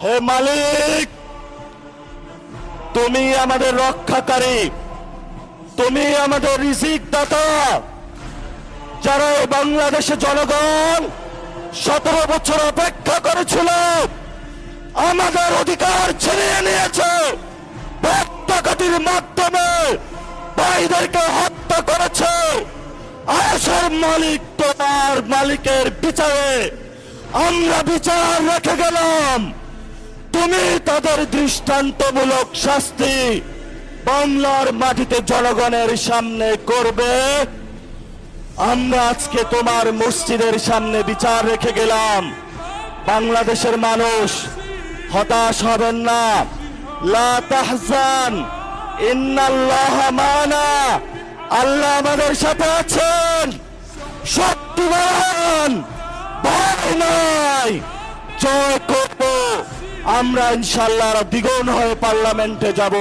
হে মালিক, তুমি আমাদের রক্ষাকারী, তুমি আমাদের রিজিক দাতা। যারা এই বাংলাদেশে জনগণ 17 বছর অপেক্ষা করেছিল, আমাদের অধিকার ছিনিয়ে নিয়েছে, হত্যাকারীর মাধ্যমে ভাইদেরকে হত্যা করেছে। আয়েশার মালিক তোমার মালিকের বিচারে আমরা বিচার রেখে গেলাম, তুমি তাদের দৃষ্টান্তমূলক শাস্তি বাংলার মাটিতে জনগণের সামনে করবে। আমরা আজকে তোমার মসজিদের সামনে বিচার রেখে গেলাম। বাংলাদেশের মানুষ হতাশ হবেন না। লা তাহজান ইন্নাল্লাহা মানা, আল্লাহ আমাদের সাথে আছেন। শক্তিমান, ভয় নাই, জয় করব আমরা ইনশাআল্লাহ। দ্বিগুণ হয়ে পার্লামেন্টে যাব।